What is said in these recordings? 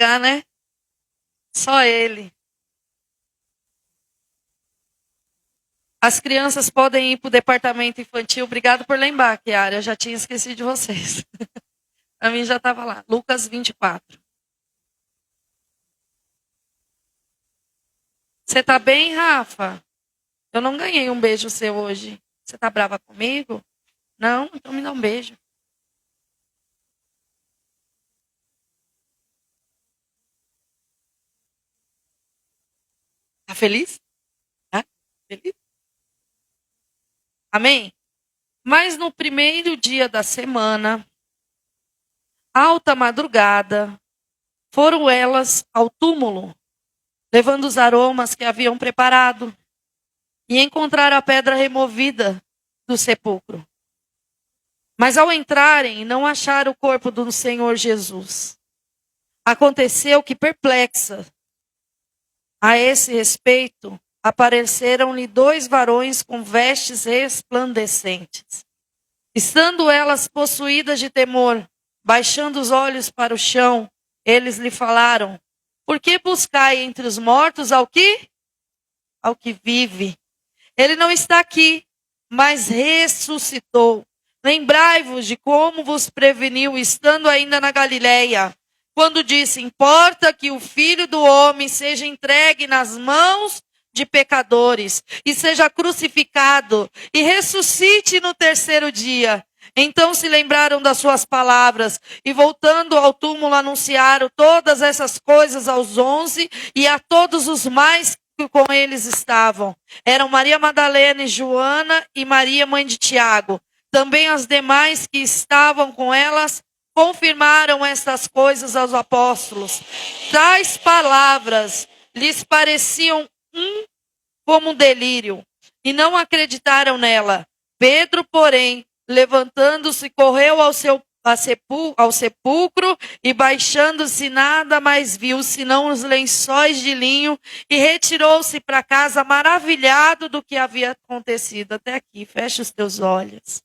entregar, né? Só Ele. As crianças podem ir para o departamento infantil. Obrigado por lembrar, Kiara. Eu já tinha esquecido de vocês. A mim já estava lá. Lucas 24. Você tá bem, Rafa? Eu não ganhei um beijo seu hoje. Você tá brava comigo? Não? Então me dá um beijo. Tá feliz? Tá feliz? Amém? Mas no primeiro dia da semana, alta madrugada, foram elas ao túmulo, levando os aromas que haviam preparado, e encontraram a pedra removida do sepulcro. Mas ao entrarem, não acharam o corpo do Senhor Jesus. Aconteceu que, perplexa a esse respeito, apareceram-lhe 2 varões com vestes resplandecentes. Estando elas possuídas de temor, baixando os olhos para o chão, eles lhe falaram: por que buscai entre os mortos ao que? Ao que vive. Ele não está aqui, mas ressuscitou. Lembrai-vos de como vos preveniu, estando ainda na Galileia, quando disse: importa que o Filho do Homem seja entregue nas mãos de pecadores, e seja crucificado, e ressuscite no terceiro dia. Então se lembraram das suas palavras, e voltando ao túmulo anunciaram todas essas coisas aos 11 e a todos os mais que com eles estavam. Eram Maria Madalena e Joana e Maria, mãe de Tiago. Também as demais que estavam com elas confirmaram estas coisas aos apóstolos. Tais palavras lhes pareciam como um delírio, e não acreditaram nela. Pedro, porém, levantando-se, correu ao sepulcro, e baixando-se nada mais viu, senão os lençóis de linho, e retirou-se para casa maravilhado do que havia acontecido. Até aqui, fecha os teus olhos.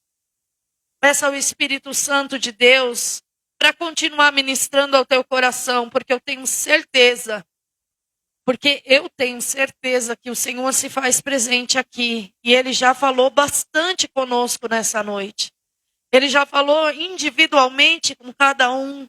Peça ao Espírito Santo de Deus para continuar ministrando ao teu coração, porque eu tenho certeza que o Senhor se faz presente aqui. E Ele já falou bastante conosco nessa noite. Ele já falou individualmente com cada um,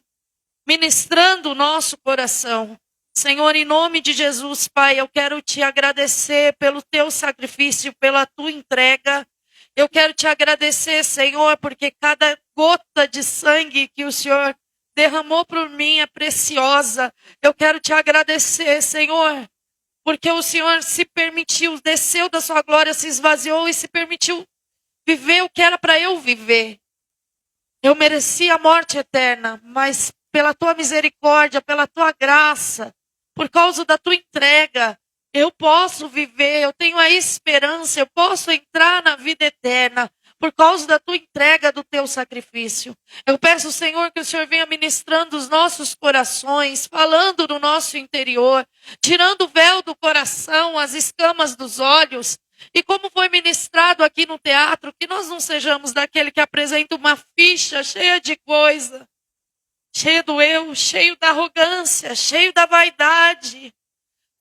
ministrando o nosso coração. Senhor, em nome de Jesus, Pai, eu quero te agradecer pelo teu sacrifício, pela tua entrega. Eu quero te agradecer, Senhor, porque cada gota de sangue que o Senhor derramou por mim é preciosa. Eu quero te agradecer, Senhor, porque o Senhor se permitiu, desceu da sua glória, se esvaziou e se permitiu viver o que era para eu viver. Eu merecia a morte eterna, mas pela tua misericórdia, pela tua graça, por causa da tua entrega, eu posso viver, eu tenho a esperança, eu posso entrar na vida eterna, por causa da tua entrega, do teu sacrifício. Eu peço, Senhor, que o Senhor venha ministrando os nossos corações, falando no nosso interior, tirando o véu do coração, as escamas dos olhos. E como foi ministrado aqui no teatro, que nós não sejamos daquele que apresenta uma ficha cheia de coisa, cheia do eu, cheio da arrogância, cheio da vaidade.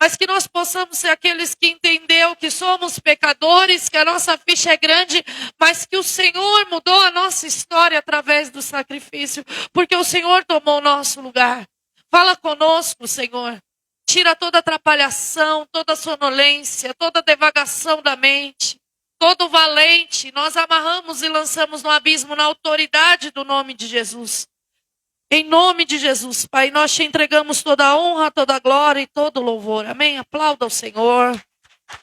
Mas que nós possamos ser aqueles que entendeu que somos pecadores, que a nossa ficha é grande, mas que o Senhor mudou a nossa história através do sacrifício, porque o Senhor tomou o nosso lugar. Fala conosco, Senhor. Tira toda atrapalhação, toda sonolência, toda devagação da mente, todo valente. Nós amarramos e lançamos no abismo na autoridade do nome de Jesus. Em nome de Jesus, Pai, nós te entregamos toda a honra, toda a glória e todo o louvor. Amém? Aplauda ao Senhor.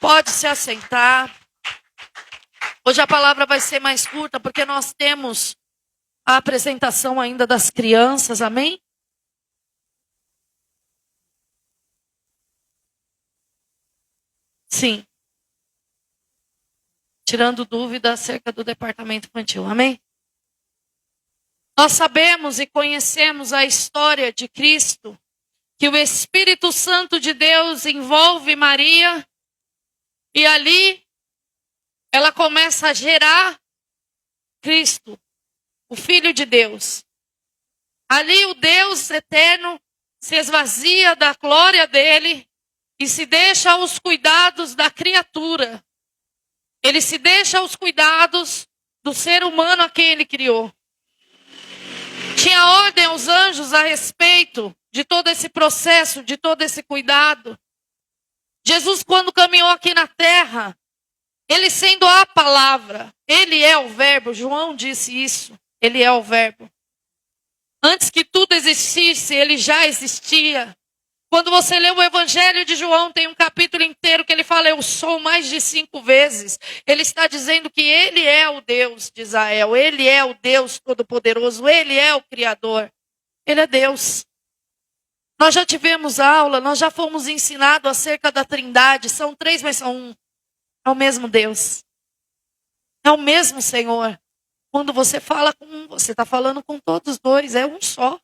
Pode se assentar. Hoje a palavra vai ser mais curta, porque nós temos a apresentação ainda das crianças. Amém? Sim. Tirando dúvida acerca do departamento infantil. Amém? Nós sabemos e conhecemos a história de Cristo, que o Espírito Santo de Deus envolve Maria, e ali ela começa a gerar Cristo, o Filho de Deus. Ali o Deus eterno se esvazia da glória dele e se deixa aos cuidados da criatura. Ele se deixa aos cuidados do ser humano a quem ele criou. Tinha ordem aos anjos a respeito de todo esse processo, de todo esse cuidado. Jesus, quando caminhou aqui na terra, ele sendo a palavra, ele é o verbo, João disse isso, ele é o verbo. Antes que tudo existisse, ele já existia. Quando você lê o Evangelho de João, tem um capítulo inteiro que ele fala, eu sou mais de 5 vezes. Ele está dizendo que ele é o Deus de Israel, ele é o Deus Todo-Poderoso, ele é o Criador. Ele é Deus. Nós já tivemos aula, nós já fomos ensinados acerca da Trindade. São 3, mas são 1. É o mesmo Deus. É o mesmo Senhor. Quando você fala com um, você está falando com todos os dois, é um só.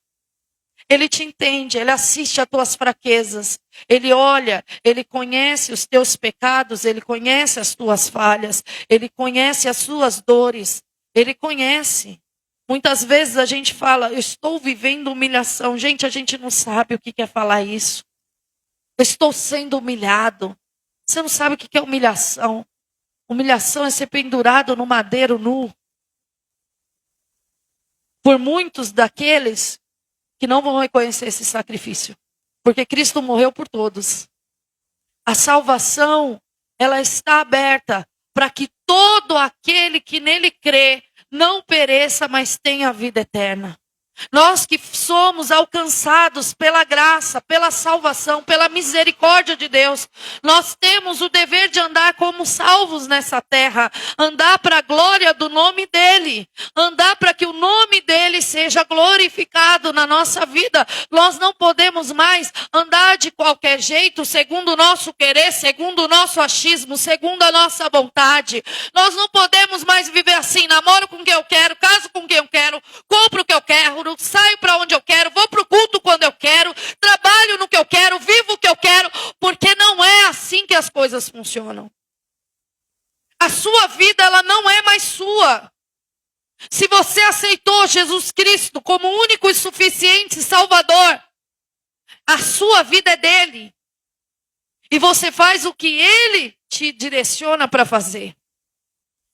Ele te entende, ele assiste às tuas fraquezas, ele olha, ele conhece os teus pecados, ele conhece as tuas falhas, ele conhece as suas dores, ele conhece. Muitas vezes a gente fala, eu estou vivendo humilhação. Gente, a gente não sabe o que é falar isso. Eu estou sendo humilhado. Você não sabe o que é humilhação. Humilhação é ser pendurado no madeiro nu. Por muitos daqueles que não vão reconhecer esse sacrifício. Porque Cristo morreu por todos. A salvação, ela está aberta para que todo aquele que nele crê não pereça, mas tenha vida eterna. Nós que somos alcançados pela graça, pela salvação, pela misericórdia de Deus, nós temos o dever de andar como salvos nessa terra, andar para a glória do nome dele, andar para que o nome dele seja glorificado na nossa vida. Nós não podemos mais andar de qualquer jeito, segundo o nosso querer, segundo o nosso achismo, segundo a nossa vontade. Nós não podemos mais viver assim, namoro com quem eu quero, caso com quem eu quero, compro o que eu quero, saio para onde eu quero, vou para o culto quando eu quero, trabalho no que eu quero, vivo o que eu quero, porque não é assim que as coisas funcionam. A sua vida, ela não é mais sua. Se você aceitou Jesus Cristo como único e suficiente Salvador, a sua vida é dele. E você faz o que ele te direciona para fazer.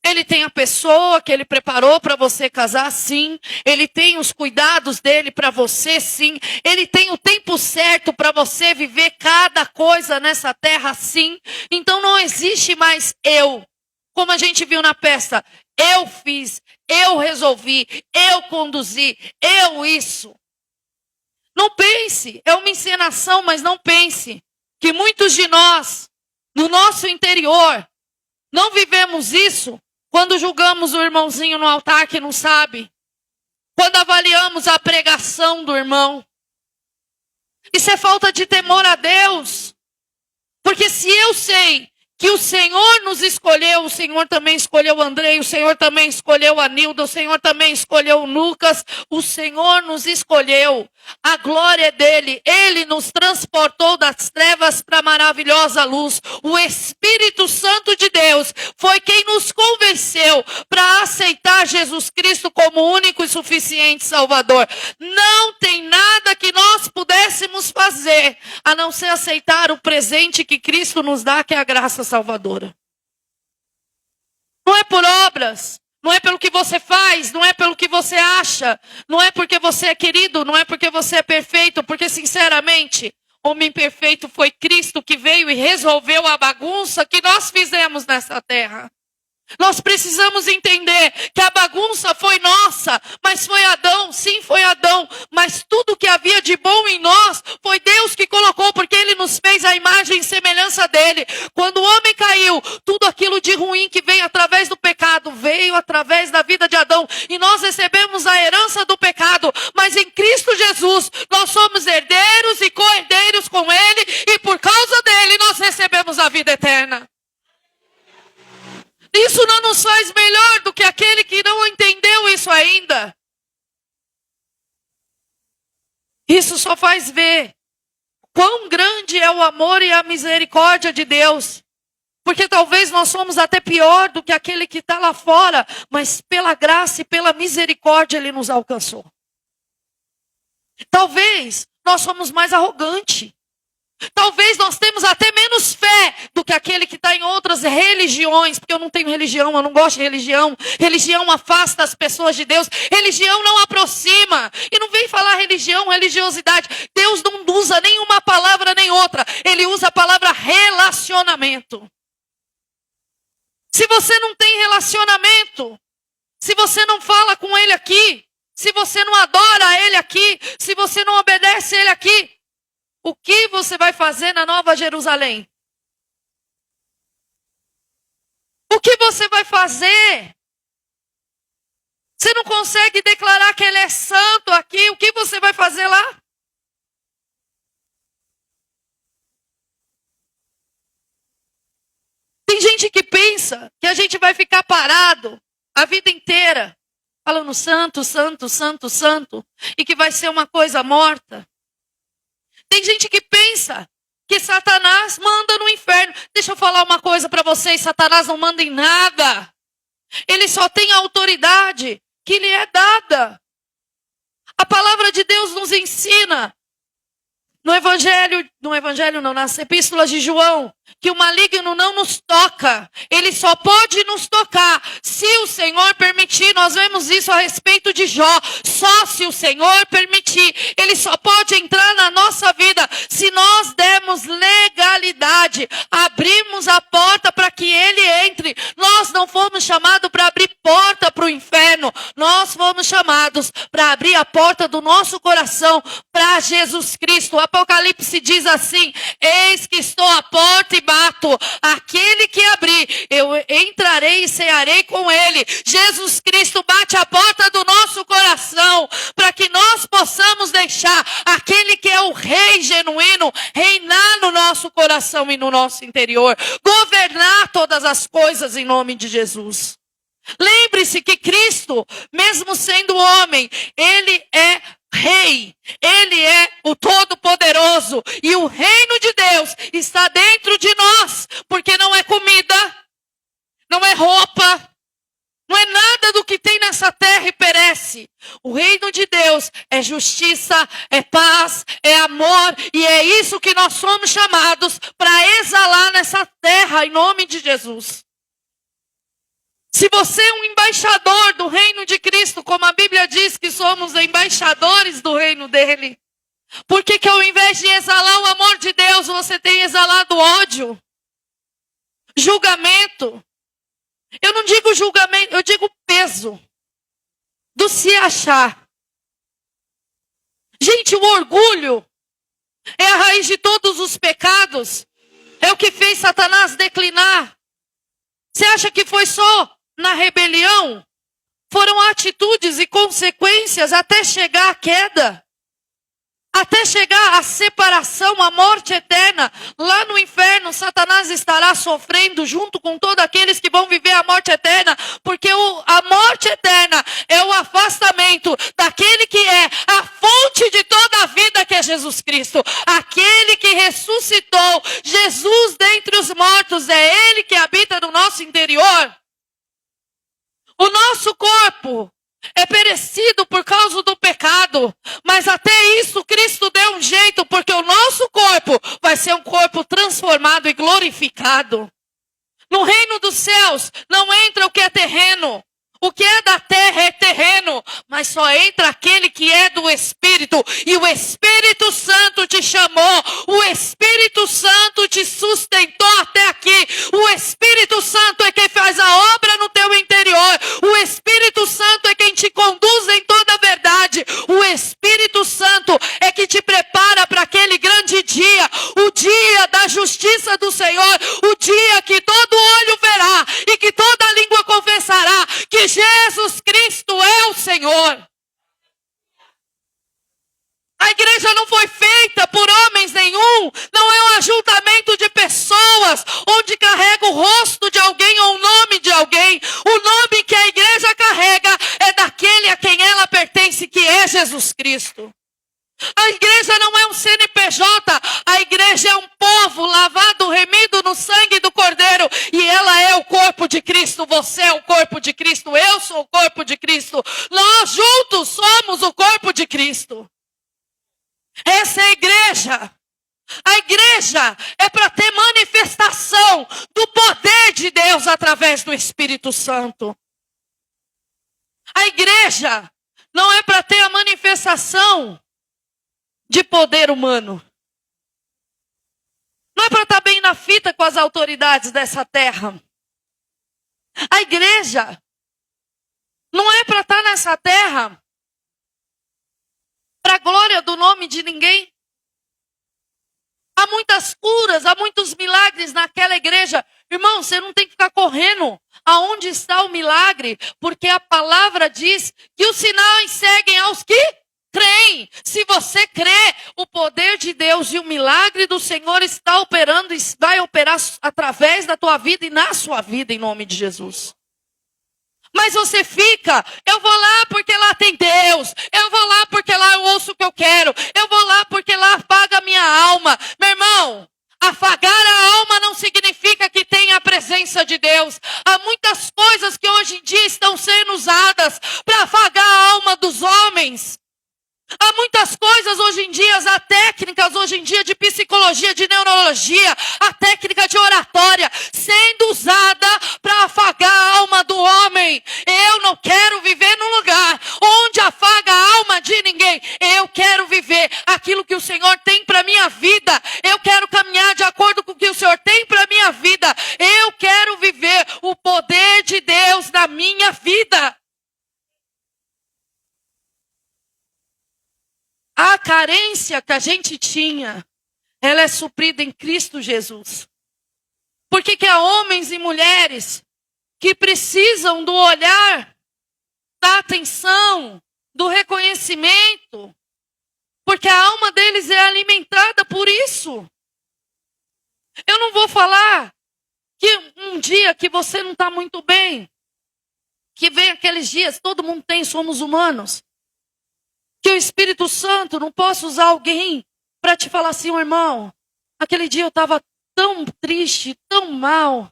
Ele tem a pessoa que ele preparou para você casar, sim. Ele tem os cuidados dele para você, sim. Ele tem o tempo certo para você viver cada coisa nessa terra, sim. Então não existe mais eu. Como a gente viu na peça, eu fiz, eu resolvi, eu conduzi, eu isso. Não pense, é uma encenação, mas não pense que muitos de nós, no nosso interior, não vivemos isso. Quando julgamos o irmãozinho no altar que não sabe. Quando avaliamos a pregação do irmão. Isso é falta de temor a Deus. Porque se eu sei que o Senhor nos escolheu, o Senhor também escolheu o Andrei, o Senhor também escolheu a Nilda, o Senhor também escolheu o Lucas, o Senhor nos escolheu. A glória é dele, ele nos transportou das trevas para a maravilhosa luz. O Espírito Santo de Deus foi quem nos convenceu para aceitar Jesus Cristo como único e suficiente Salvador. Não tem nada que nós pudéssemos fazer, a não ser aceitar o presente que Cristo nos dá, que é a graça salvadora. Não é por obras. Não é pelo que você faz, não é pelo que você acha, não é porque você é querido, não é porque você é perfeito, porque sinceramente, homem perfeito foi Cristo que veio e resolveu a bagunça que nós fizemos nessa terra. Nós precisamos entender que a bagunça foi nossa, mas foi Adão, sim, foi Adão, mas tudo que havia de bom em nós foi Deus que colocou, porque ele nos fez a imagem e semelhança dele. Quando o homem caiu, tudo aquilo de ruim que veio através do pecado, veio através da vida de Adão, e nós recebemos a herança do pecado, mas em Cristo Jesus, nós somos herdeiros e co-herdeiros com ele, e por causa dele nós recebemos a vida eterna. Isso não nos faz melhor do que aquele que não entendeu isso ainda. Isso só faz ver quão grande é o amor e a misericórdia de Deus. Porque talvez nós somos até pior do que aquele que está lá fora, mas pela graça e pela misericórdia ele nos alcançou. Talvez nós somos mais arrogantes. Talvez nós temos até menos fé do que aquele que está em outras religiões, porque eu não tenho religião, eu não gosto de religião. Religião afasta as pessoas de Deus, religião não aproxima. E não vem falar religião, religiosidade. Deus não usa nenhuma palavra nem outra, Ele usa a palavra relacionamento. Se você não tem relacionamento, se você não fala com Ele aqui, se você não adora Ele aqui, se você não obedece Ele aqui, o que você vai fazer na Nova Jerusalém? O que você vai fazer? Você não consegue declarar que Ele é santo aqui, o que você vai fazer lá? Tem gente que pensa que a gente vai ficar parado a vida inteira, falando santo, santo, santo, santo, e que vai ser uma coisa morta. Tem gente que pensa que Satanás manda no inferno. Deixa eu falar uma coisa para vocês, Satanás não manda em nada. Ele só tem a autoridade que lhe é dada. A palavra de Deus nos ensina, nas epístolas de João, que o maligno não nos toca. Ele só pode nos tocar se o Senhor permitir. Nós vemos isso a respeito de Jó. Só se o Senhor permitir. Ele só pode entrar na nossa vida se nós dermos legalidade. Abrimos a porta para que Ele entre. Nós não fomos chamados para abrir porta para o inferno. Nós fomos chamados para abrir a porta do nosso coração para Jesus Cristo. O Apocalipse diz assim: eis que estou à porta e bato. Aquele que abrir, eu entrarei e cearei com ele. Jesus Cristo bate a porta do nosso coração para que nós possamos deixar aquele que é o Rei genuíno reinar no nosso coração e no nosso interior, governar todas as coisas em nome de Jesus. Lembre-se que Cristo, mesmo sendo homem, Ele é Rei, Ele é o Todo-Poderoso, e o reino de Deus está dentro de nós, porque não é comida, não é roupa, não é nada do que tem nessa terra e perece. O reino de Deus é justiça, é paz, é amor, e é isso que nós somos chamados para exalar nessa terra, em nome de Jesus. Se você é um embaixador do reino de Cristo, como a Bíblia diz que somos embaixadores do reino dele, por que ao invés de exalar o amor de Deus, você tem exalado ódio, julgamento? Eu não digo julgamento, eu digo peso do se achar. Gente, o orgulho é a raiz de todos os pecados, é o que fez Satanás declinar. Você acha que foi só na rebelião? Foram atitudes e consequências até chegar à queda, até chegar à separação, à morte eterna. Lá no inferno, Satanás estará sofrendo junto com todos aqueles que vão viver a morte eterna, porque a morte eterna é o afastamento daquele que é a fonte de toda a vida, que é Jesus Cristo. Aquele que ressuscitou Jesus dentre os mortos, é Ele que habita no nosso interior. O nosso corpo é perecido por causa do pecado, mas até isso Cristo deu um jeito, porque o nosso corpo vai ser um corpo transformado e glorificado. No reino dos céus não entra o que é terreno. O que é da terra é terreno, mas só entra aquele que é do Espírito. E o Espírito Santo te chamou, o Espírito Santo te sustentou até aqui. O Espírito Santo é quem faz a obra no teu interior. O Espírito Santo é quem te conduz em toda a verdade. O Espírito Santo é que te prepara para aquele grande dia, o dia da justiça do Senhor, o dia que todo olho verá e que toda língua confessará que Jesus Cristo é o Senhor. A igreja não foi feita por homens nenhum, não é um ajuntamento de pessoas onde carrega o rosto de alguém ou o nome de alguém. O nome que a igreja carrega é daquele a quem ela pertence, que é Jesus Cristo. A igreja não é um CNPJ, a igreja é um povo lavado, remido no sangue do Cordeiro, e ela é o corpo de Cristo. Você é o corpo de Cristo, eu sou o corpo de Cristo, nós juntos somos o corpo de Cristo. Essa A igreja é para ter manifestação do poder de Deus através do Espírito Santo. A igreja não é para ter a manifestação de poder humano. Não é para estar bem na fita com as autoridades dessa terra. A igreja não é para estar nessa terra para a glória do nome de ninguém. Há muitas curas, há muitos milagres naquela igreja. Irmão, você não tem que ficar correndo aonde está o milagre, porque a palavra diz que os sinais seguem aos que creem. Se você crê, o poder de Deus e o milagre do Senhor está operando e vai operar através da tua vida e na sua vida, em nome de Jesus. Mas você fica, eu vou lá porque lá tem Deus, eu vou lá porque lá eu ouço o que eu quero, eu vou lá porque lá afaga a minha alma. Meu irmão, afagar a alma não significa que tenha a presença de Deus. Há muitas coisas que hoje em dia estão sendo usadas para afagar a alma dos homens. Há muitas coisas hoje em dia, há técnicas hoje em dia de psicologia, de neurologia, a técnica de oratória, sendo usada para afagar a alma do homem. Eu não quero viver num lugar onde afaga a alma de ninguém. Eu quero viver aquilo que o Senhor tem para minha vida. Eu quero caminhar de acordo com o que o Senhor tem para minha vida. Eu quero viver o poder de Deus na minha vida. A carência que a gente tinha, ela é suprida em Cristo Jesus. Por que há homens e mulheres que precisam do olhar, da atenção, do reconhecimento? Porque a alma deles é alimentada por isso. Eu não vou falar que um dia que você não está muito bem, que vem aqueles dias, todo mundo tem, somos humanos. Que o Espírito Santo não possa usar alguém para te falar assim, irmão, aquele dia eu estava tão triste, tão mal.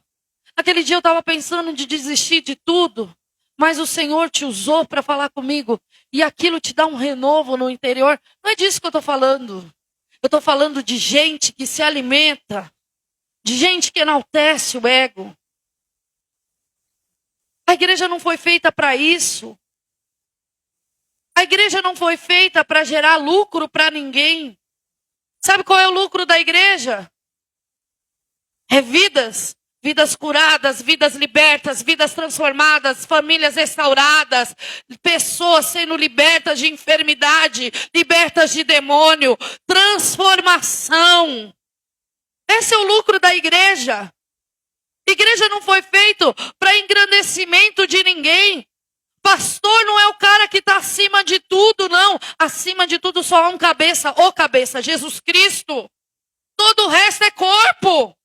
Aquele dia eu estava pensando de desistir de tudo. Mas o Senhor te usou para falar comigo. E aquilo te dá um renovo no interior. Não é disso que eu estou falando. Eu estou falando de gente que se alimenta. De gente que enaltece o ego. A igreja não foi feita para isso. A igreja não foi feita para gerar lucro para ninguém. Sabe qual é o lucro da igreja? É vidas. Vidas curadas, vidas libertas, vidas transformadas, famílias restauradas, pessoas sendo libertas de enfermidade, libertas de demônio, transformação. Esse é o lucro da igreja. Igreja não foi feito para engrandecimento de ninguém. Pastor não é o cara que está acima de tudo, não. Acima de tudo só há um cabeça, o cabeça, Jesus Cristo. Todo o resto é corpo.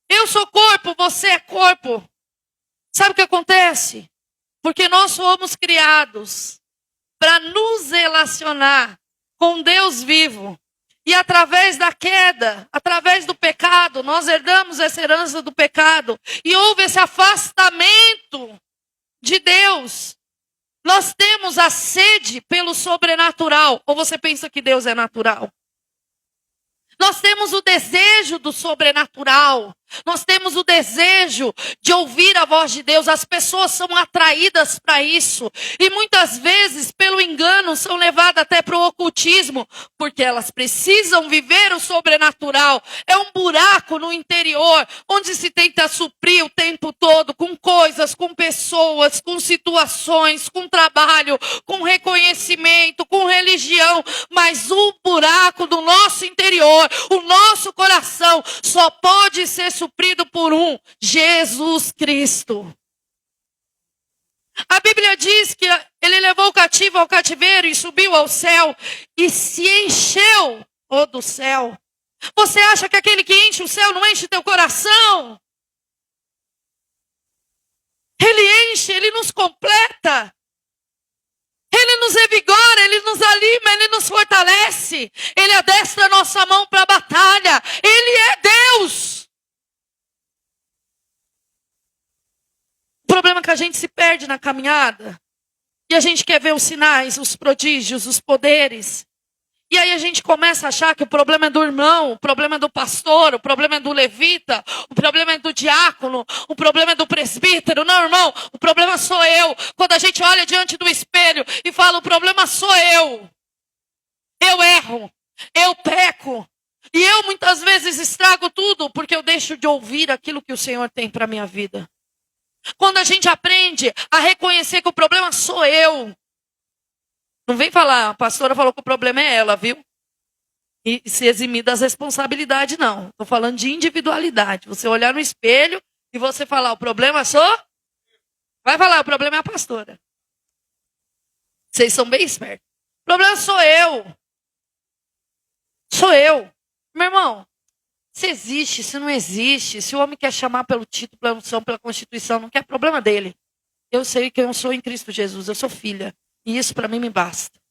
Eu sou corpo, você é corpo. Sabe o que acontece? Porque nós fomos criados para nos relacionar com Deus vivo. E através da queda, através do pecado, nós herdamos essa herança do pecado. E houve esse afastamento de Deus. Nós temos a sede pelo sobrenatural. Ou você pensa que Deus é natural? Nós temos o desejo do sobrenatural. Nós temos o desejo de ouvir a voz de Deus. As pessoas são atraídas para isso. E muitas vezes, pelo engano, são levadas até para o ocultismo. Porque elas precisam viver o sobrenatural. É um buraco no interior, onde se tenta suprir o tempo todo com coisas, com pessoas, com situações, com trabalho, com reconhecimento, com religião. Mas o buraco do nosso interior, o nosso coração, só pode ser suprido por um, Jesus Cristo. A Bíblia diz que ele levou o cativo ao cativeiro e subiu ao céu e se encheu do céu. Você acha que aquele que enche o céu não enche teu coração? Ele enche, ele nos completa. Ele nos revigora, ele nos anima, ele nos fortalece. Ele adestra a nossa mão para a batalha. Ele é Deus. O problema é que a gente se perde na caminhada. E a gente quer ver os sinais, os prodígios, os poderes. E aí a gente começa a achar que o problema é do irmão, o problema é do pastor, o problema é do levita, o problema é do diácono, o problema é do presbítero. Não, irmão, o problema sou eu. Quando a gente olha diante do espelho e fala, o problema sou eu. Eu erro, eu peco. E eu muitas vezes estrago tudo porque eu deixo de ouvir aquilo que o Senhor tem para a minha vida. Quando a gente aprende a reconhecer que o problema sou eu. Não vem falar, a pastora falou que o problema é ela, viu? E se eximir das responsabilidades, não. Estou falando de individualidade. Você olhar no espelho e você falar, o problema sou... Vai falar, o problema é a pastora. Vocês são bem espertos. O problema sou eu. Sou eu. Meu irmão, se existe, se não existe, se o homem quer chamar pelo título, pela unção, pela constituição, não quer problema dele. Eu sei que eu sou em Cristo Jesus, eu sou filha. E isso para mim me basta.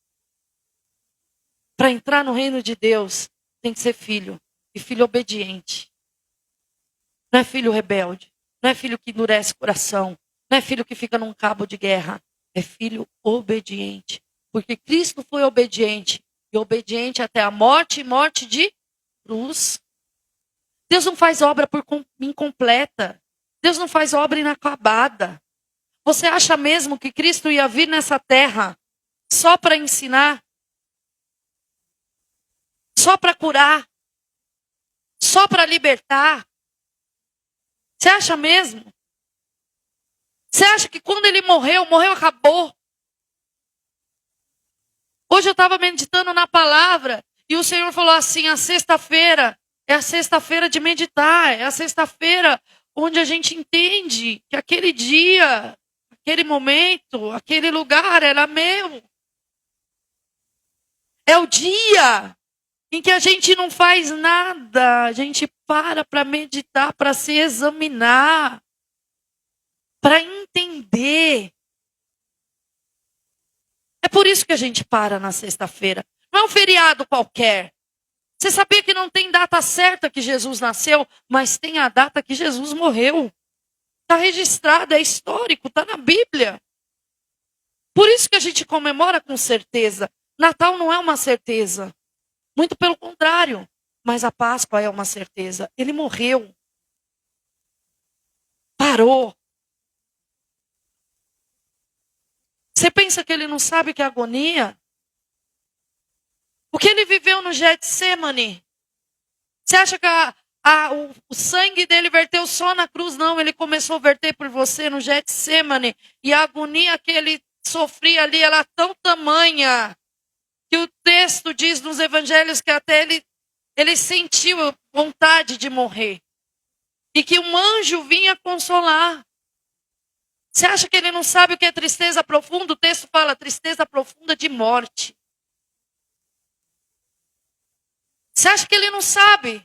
Para entrar no reino de Deus, tem que ser filho. E filho obediente. Não é filho rebelde. Não é filho que endurece o coração. Não é filho que fica num cabo de guerra. É filho obediente. Porque Cristo foi obediente. E obediente até a morte e morte de cruz. Deus não faz obra por incompleta. Deus não faz obra inacabada. Você acha mesmo que Cristo ia vir nessa terra só para ensinar? Só para curar? Só para libertar? Você acha mesmo? Você acha que quando ele morreu, acabou? Hoje eu estava meditando na palavra e o Senhor falou assim, a sexta-feira é a sexta-feira de meditar, é a sexta-feira onde a gente entende que aquele dia, aquele momento, aquele lugar era meu. É o dia em que a gente não faz nada, a gente para meditar, para se examinar, para entender. É por isso que a gente para na sexta-feira. Não é um feriado qualquer. Você sabia que não tem data certa que Jesus nasceu, mas tem a data que Jesus morreu. Está registrado, é histórico, está na Bíblia. Por isso que a gente comemora com certeza. Natal não é uma certeza. Muito pelo contrário. Mas a Páscoa é uma certeza. Ele morreu. Parou. Você pensa que ele não sabe que é agonia? O que ele viveu no Getsemane? Você acha que o sangue dele verteu só na cruz? Não, ele começou a verter por você no Getsemane. E a agonia que ele sofria ali era tão tamanha que o texto diz nos evangelhos que até ele sentiu vontade de morrer. E que um anjo vinha consolar. Você acha que ele não sabe o que é tristeza profunda? O texto fala tristeza profunda de morte. Você acha que ele não sabe?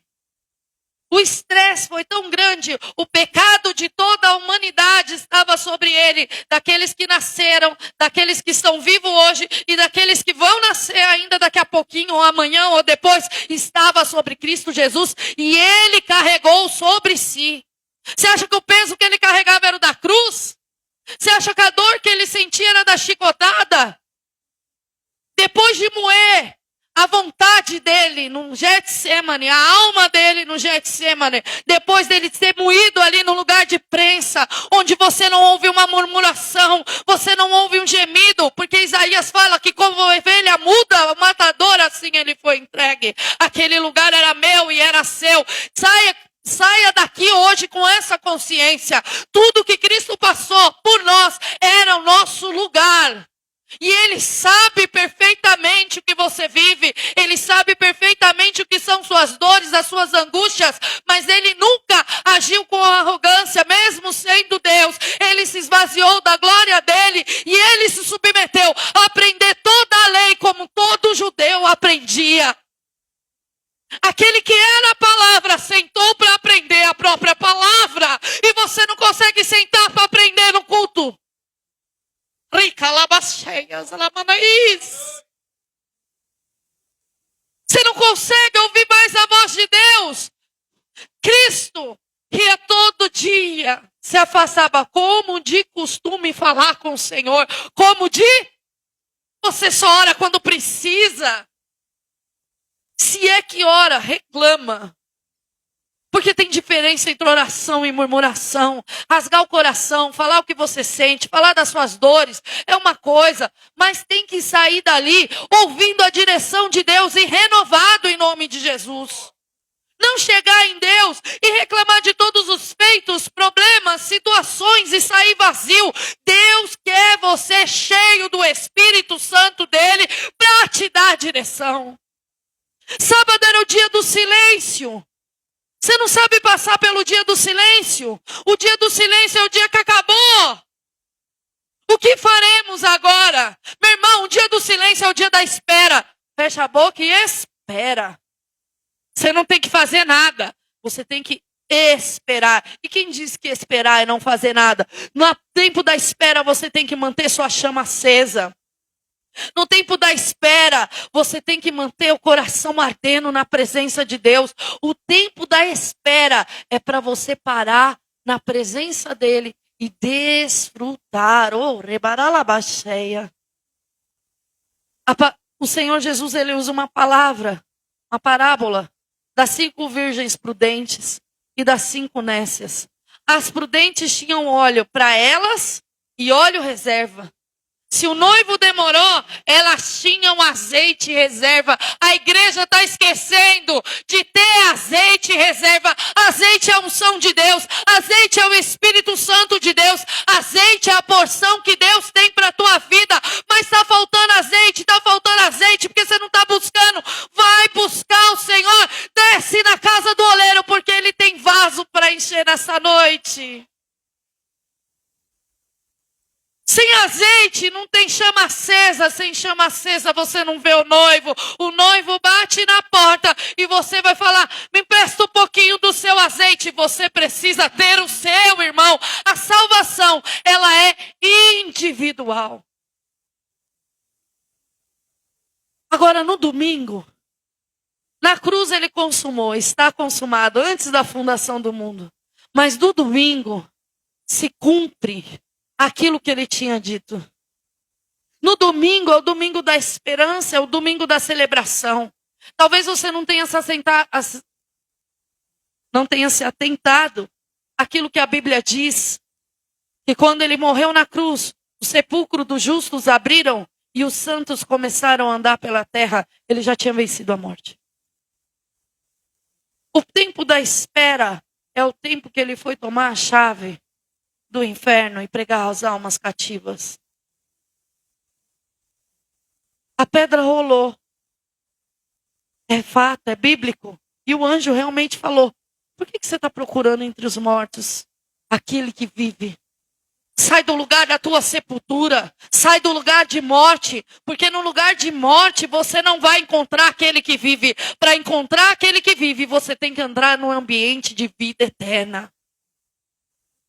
O estresse foi tão grande, o pecado de toda a humanidade estava sobre ele, daqueles que nasceram, daqueles que estão vivos hoje e daqueles que vão nascer ainda daqui a pouquinho, ou amanhã, ou depois, estava sobre Cristo Jesus e ele carregou sobre si. Você acha que o peso que ele carregava era o da cruz? Você acha que a dor que ele sentia era da chicotada? Depois de moer a vontade dele no Getsemane, a alma dele no Getsemane, depois dele ser moído ali no lugar de prensa, onde você não ouve uma murmuração, você não ouve um gemido, porque Isaías fala que como ovelha muda, o matador, assim ele foi entregue. Aquele lugar era meu e era seu. Saia daqui hoje com essa consciência. Tudo que Cristo passou por nós era o nosso lugar. E Ele sabe perfeitamente o que você vive. Ele sabe perfeitamente o que são suas dores, as suas angústias. Mas Ele nunca agiu com arrogância, mesmo sendo Deus. Ele se esvaziou da glória dEle e Ele se submeteu a aprender toda a lei como todo judeu aprendia. Aquele que era a palavra sentou para aprender a própria palavra. E você não consegue sentar para aprender no culto. Rica, labacheias, lamanaís. Você não consegue ouvir mais a voz de Deus. Cristo, que é todo dia, se afastava como de costume falar com o Senhor. Como de? Você só ora quando precisa. se é que ora, reclama. Porque tem diferença entre oração e murmuração. Rasgar o coração, falar o que você sente, falar das suas dores, é uma coisa. Mas tem que sair dali ouvindo a direção de Deus e renovado em nome de Jesus. Não chegar em Deus e reclamar de todos os feitos, problemas, situações e sair vazio. Deus quer você cheio do Espírito Santo dele para te dar direção. Sábado era o dia do silêncio. Você não sabe passar pelo dia do silêncio? O dia do silêncio é o dia que acabou. O que faremos agora? Meu irmão, o dia do silêncio é o dia da espera. Fecha a boca e espera. Você não tem que fazer nada. Você tem que esperar. E quem diz que esperar é não fazer nada? No tempo da espera, você tem que manter sua chama acesa. No tempo da espera, você tem que manter o coração ardendo na presença de Deus. O tempo da espera é para você parar na presença dele e desfrutar. Oh, rebaralabaxeia. O Senhor Jesus, ele usa uma palavra, uma parábola das 5 virgens prudentes e das 5 nécias. As prudentes tinham óleo para elas e óleo reserva. Se o noivo demorou, elas tinham azeite reserva. A igreja está esquecendo de ter azeite reserva. Azeite é a unção de Deus. Azeite é o Espírito Santo de Deus. Azeite é a porção que Deus tem para a tua vida. Mas está faltando azeite porque você não está buscando. Vai buscar o Senhor. Desce na casa do oleiro porque ele tem vaso para encher nessa noite. Sem azeite não tem chama acesa. Sem chama acesa você não vê o noivo. O noivo bate na porta e você vai falar: me empresta um pouquinho do seu azeite. Você precisa ter o seu, irmão. A salvação, ela é individual. Agora no domingo, na cruz ele consumou, está consumado antes da fundação do mundo. Mas no domingo se cumpre aquilo que ele tinha dito. No domingo é o domingo da esperança, é o domingo da celebração. Talvez você não tenha se atentado àquilo que a Bíblia diz, que quando ele morreu na cruz, o sepulcro dos justos abriram e os santos começaram a andar pela terra. Ele já tinha vencido a morte. O tempo da espera é o tempo que ele foi tomar a chave do inferno e pregar as almas cativas. A pedra rolou. É fato, é bíblico. E o anjo realmente falou: por que você está procurando entre os mortos aquele que vive? Sai do lugar da tua sepultura. Sai do lugar de morte. Porque no lugar de morte você não vai encontrar aquele que vive. Para encontrar aquele que vive, você tem que entrar no ambiente de vida eterna.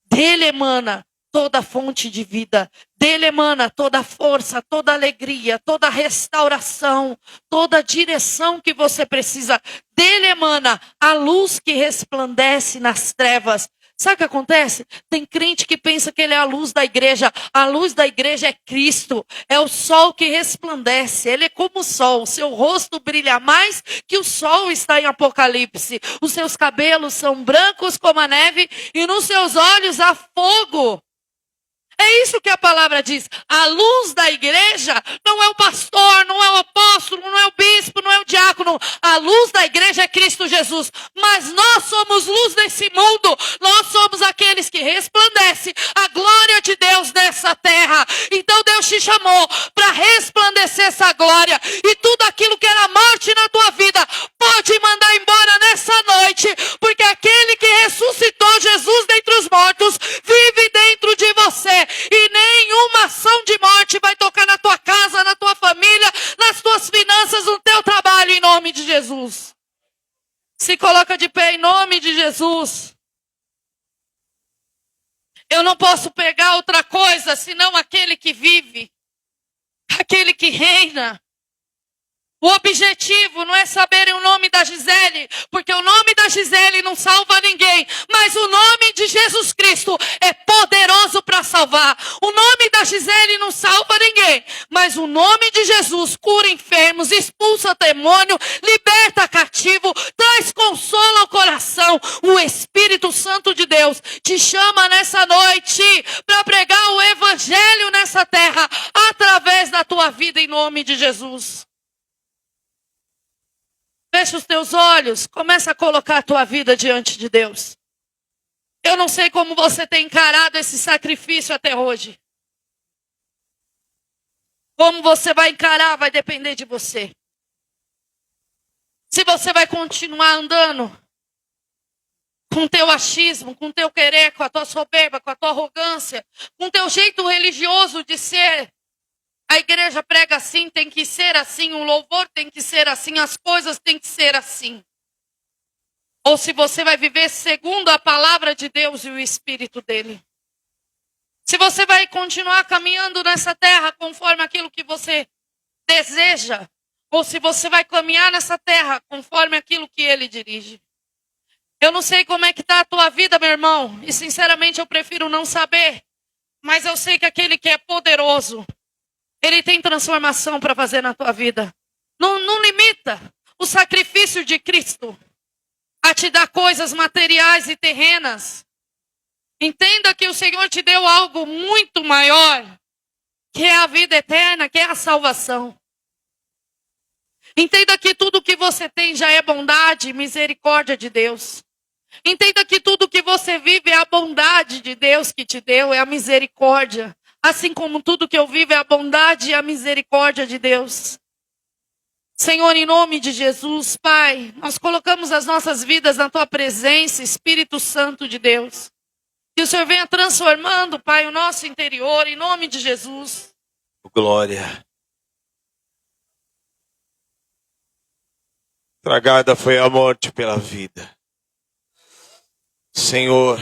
Dele emana toda a fonte de vida. Dele emana toda a força, toda a alegria, toda a restauração, toda a direção que você precisa. Dele emana a luz que resplandece nas trevas. Sabe o que acontece? Tem crente que pensa que ele é a luz da igreja. A luz da igreja é Cristo. É o sol que resplandece. Ele é como o sol. O seu rosto brilha mais que o sol, está em Apocalipse. Os seus cabelos são brancos como a neve e nos seus olhos há fogo. É isso que a palavra diz. A luz da igreja não é o pastor, não é o apóstolo, não é o bispo, não é o diácono. A luz da igreja é Cristo Jesus. Mas nós somos luz desse mundo. Nós somos aqueles que resplandecem a glória de Deus nessa terra. Então Deus te chamou para resplandecer essa glória. E tudo aquilo que era morte na tua vida pode mandar embora nessa noite. Porque aquele que ressuscitou Jesus dentre os mortos vive dentro de você. E nenhuma ação de morte vai tocar na tua casa, na tua família, nas tuas finanças, no teu trabalho, em nome de Jesus. Se coloca de pé em nome de Jesus. Eu não posso pegar outra coisa senão aquele que vive, aquele que reina. O objetivo não é saberem o nome da Gisele, porque o nome da Gisele não salva ninguém, mas o nome de Jesus Cristo é poderoso para para salvar. O nome da Gisele não salva ninguém, mas o nome de Jesus cura enfermos, expulsa demônio, liberta cativo, traz consolo ao coração. O Espírito Santo de Deus te chama nessa noite para pregar o evangelho nessa terra através da tua vida em nome de Jesus. Fecha os teus olhos, começa a colocar a tua vida diante de Deus. Eu não sei como você tem encarado esse sacrifício até hoje. Como você vai encarar vai depender de você. Se você vai continuar andando com teu achismo, com teu querer, com a tua soberba, com a tua arrogância, com teu jeito religioso de ser. A igreja prega assim, tem que ser assim, o louvor tem que ser assim, as coisas têm que ser assim. Ou se você vai viver segundo a palavra de Deus e o Espírito dele. Se você vai continuar caminhando nessa terra conforme aquilo que você deseja. Ou se você vai caminhar nessa terra conforme aquilo que ele dirige. Eu não sei como é que está a tua vida, meu irmão. E sinceramente eu prefiro não saber. Mas eu sei que aquele que é poderoso, ele tem transformação para fazer na tua vida. Não limita o sacrifício de Cristo a te dar coisas materiais e terrenas. Entenda que o Senhor te deu algo muito maior, que é a vida eterna, que é a salvação. Entenda que tudo que você tem já é bondade e misericórdia de Deus. Entenda que tudo que você vive é a bondade de Deus que te deu, é a misericórdia. Assim como tudo que eu vivo é a bondade e a misericórdia de Deus. Senhor, em nome de Jesus, Pai, nós colocamos as nossas vidas na Tua presença, Espírito Santo de Deus. Que o Senhor venha transformando, Pai, o nosso interior, em nome de Jesus. Glória. Tragada foi a morte pela vida. Senhor,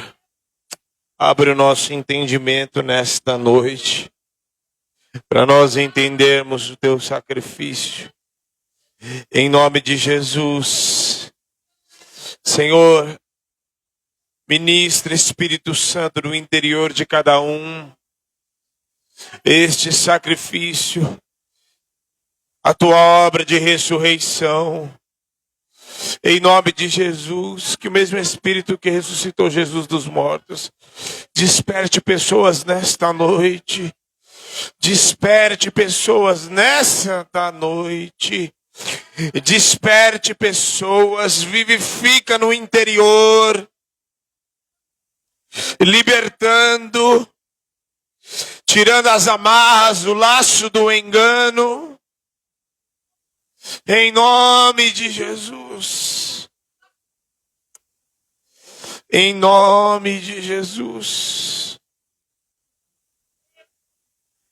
abre o nosso entendimento nesta noite, para nós entendermos o Teu sacrifício. Em nome de Jesus. Senhor, ministra, Espírito Santo, no interior de cada um, este sacrifício, a Tua obra de ressurreição. Em nome de Jesus, que o mesmo Espírito que ressuscitou Jesus dos mortos, desperte pessoas nesta noite. Desperte pessoas nesta noite. Desperte pessoas, vivifica no interior, libertando, tirando as amarras, o laço do engano, em nome de Jesus. Em nome de Jesus.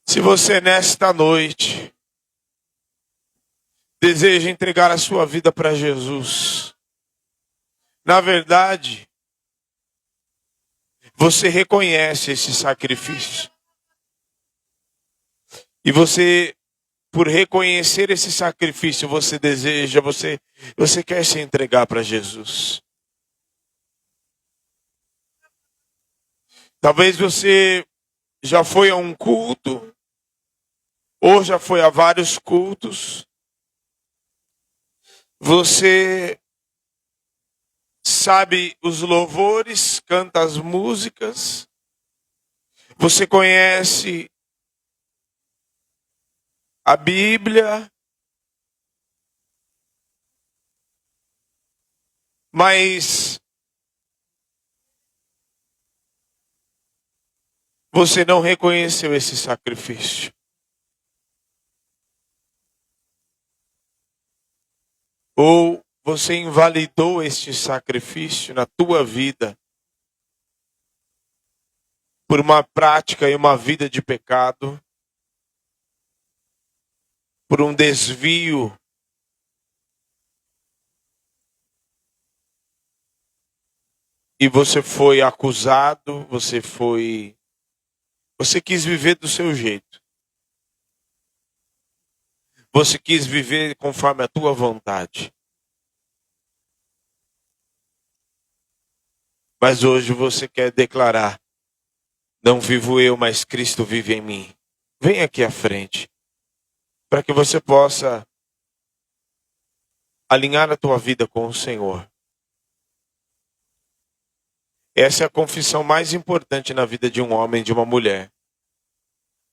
Se você nesta noite deseja entregar a sua vida para Jesus, na verdade, você reconhece esse sacrifício. E você, por reconhecer esse sacrifício, você deseja, você quer se entregar para Jesus. Talvez você já foi a um culto, ou já foi a vários cultos. Você sabe os louvores, canta as músicas. Você conhece a Bíblia. Mas você não reconheceu esse sacrifício. Ou você invalidou este sacrifício na tua vida por uma prática e uma vida de pecado, por um desvio e você foi acusado, você quis viver do seu jeito. Você quis viver conforme a tua vontade. Mas hoje você quer declarar Não vivo eu, mas Cristo vive em mim. Vem aqui à frente, para que você possa alinhar a tua vida com o Senhor. Essa é a confissão mais importante na vida de um homem e de uma mulher.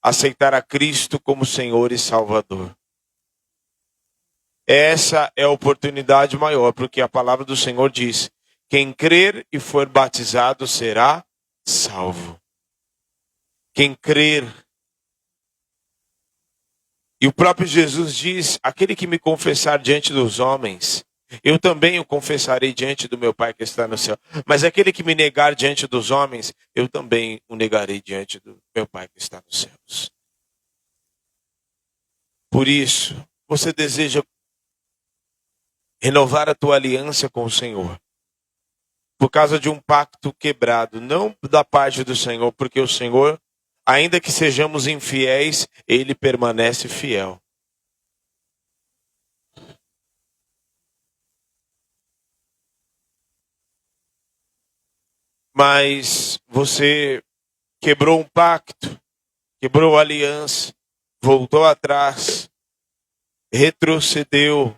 Aceitar a Cristo como Senhor e Salvador. Essa é a oportunidade maior, porque a palavra do Senhor diz: quem crer e for batizado será salvo. Quem crer. E o próprio Jesus diz: aquele que me confessar diante dos homens, eu também o confessarei diante do meu Pai que está no céu. Mas aquele que me negar diante dos homens, eu também o negarei diante do meu Pai que está nos céus. Por isso, você deseja renovar a tua aliança com o Senhor, por causa de um pacto quebrado, não da parte do Senhor, porque o Senhor, ainda que sejamos infiéis, Ele permanece fiel. Mas você quebrou um pacto, quebrou a aliança, voltou atrás, retrocedeu,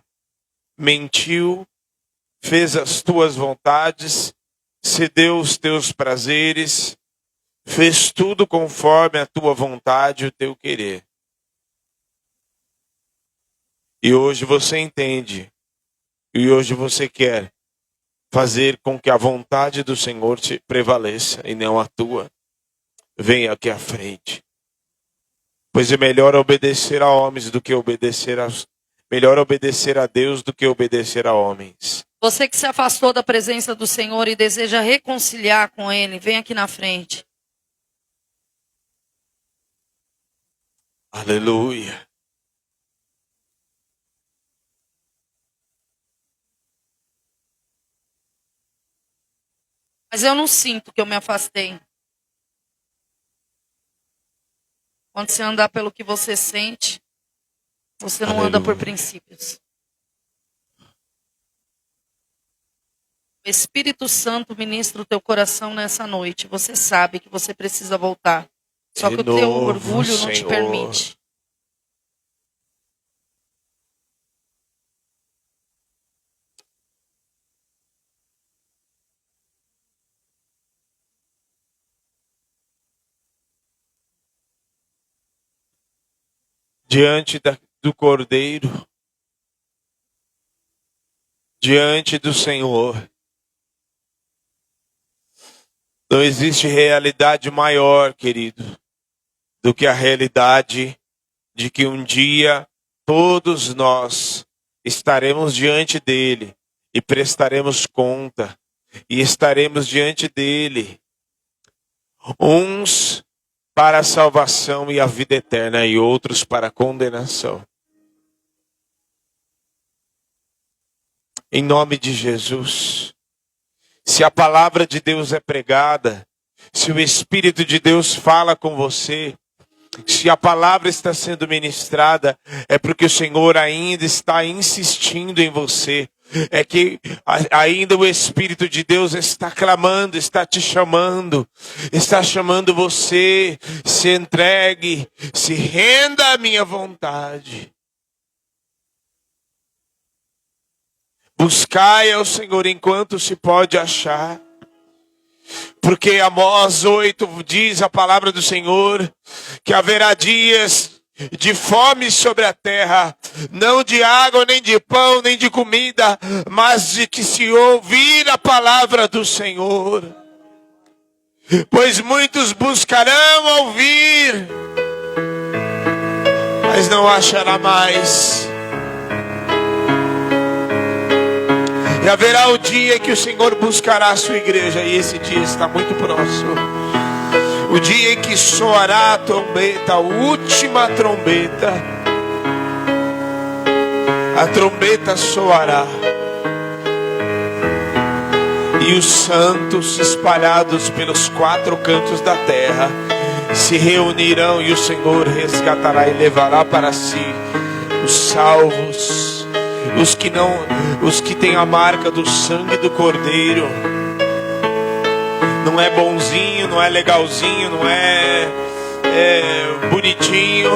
mentiu, fez as tuas vontades, cedeu os teus prazeres, fez tudo conforme a tua vontade e o teu querer. E hoje você entende, e hoje você quer fazer com que a vontade do Senhor te prevaleça e não a tua. Venha aqui à frente. Pois é melhor obedecer a homens do que obedecer melhor obedecer a Deus do que obedecer a homens. Você que se afastou da presença do Senhor e deseja reconciliar com Ele, vem aqui na frente. Aleluia. Mas eu não sinto que eu me afastei. Quando você andar pelo que você sente, você não anda por princípios. O Espírito Santo ministra o teu coração nessa noite. Você sabe que você precisa voltar. Só que o teu orgulho não te permite. Diante do Cordeiro, diante do Senhor, não existe realidade maior, querido, do que a realidade de que um dia todos nós estaremos diante dele e prestaremos conta, e estaremos diante dele, uns para a salvação e a vida eterna, e outros para a condenação. Em nome de Jesus, se a palavra de Deus é pregada, se o Espírito de Deus fala com você, se a palavra está sendo ministrada, é porque o Senhor ainda está insistindo em você. É que ainda o Espírito de Deus está clamando, está te chamando, está chamando você, se entregue, se renda à minha vontade. Buscai ao Senhor enquanto se pode achar. Porque Amós 8 diz a palavra do Senhor que haverá dias de fome sobre a terra, não de água, nem de pão, nem de comida, mas de que se ouvir a palavra do Senhor. Pois muitos buscarão ouvir, mas não achará mais. E haverá o dia que o Senhor buscará a sua igreja, e esse dia está muito próximo. O dia em que soará a trombeta, a última trombeta. A trombeta soará. E os santos espalhados pelos 4 cantos da terra se reunirão, e o Senhor resgatará e levará para si os salvos, os que têm a marca do sangue do Cordeiro. Não é bonzinho, não é legalzinho, não é bonitinho,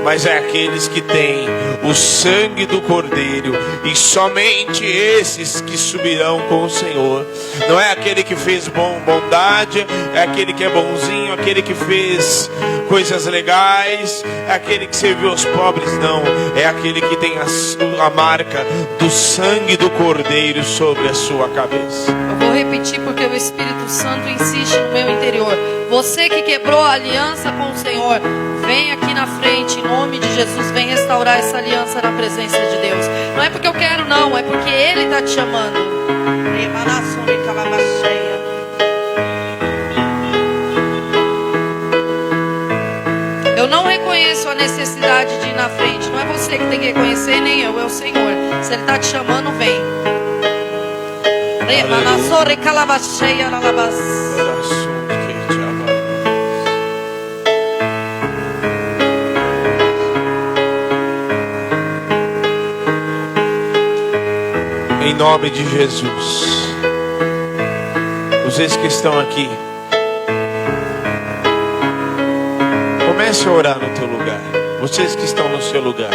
mas é aqueles que têm o sangue do Cordeiro, e somente esses que subirão com o Senhor. Não é aquele que fez bondade, é aquele que é bonzinho, aquele que fez coisas legais, é aquele que serviu aos pobres. Não, é aquele que tem a marca do sangue do Cordeiro sobre a sua cabeça. Eu vou repetir porque o Espírito Santo insiste no meu interior. Você que quebrou a aliança com o Senhor, vem aqui na frente, em nome de Jesus, vem restaurar essa aliança na presença de Deus. Não é porque eu quero, não, é porque Ele está te chamando. Eu não reconheço a necessidade de ir na frente. Não é você que tem que reconhecer, nem eu, é o Senhor. Se Ele está te chamando, vem. Em nome de Jesus, vocês que estão aqui, comece a orar no teu lugar. Vocês que estão no seu lugar,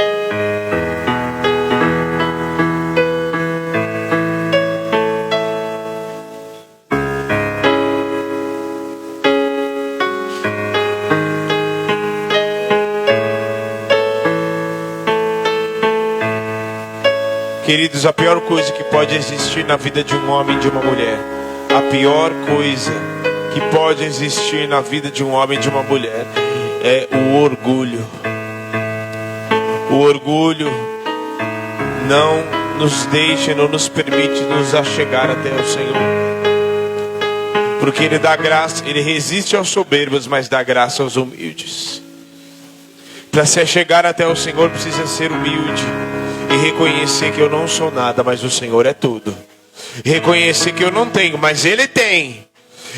queridos, a pior coisa que pode existir na vida de um homem e de uma mulher, a pior coisa que pode existir na vida de um homem e de uma mulher é o orgulho. O orgulho não nos deixa, não nos permite nos achegar até o Senhor. Porque Ele dá graça, Ele resiste aos soberbos, mas dá graça aos humildes. Para se achegar até o Senhor precisa ser humilde e reconhecer que eu não sou nada, mas o Senhor é tudo. Reconhecer que eu não tenho, mas Ele tem.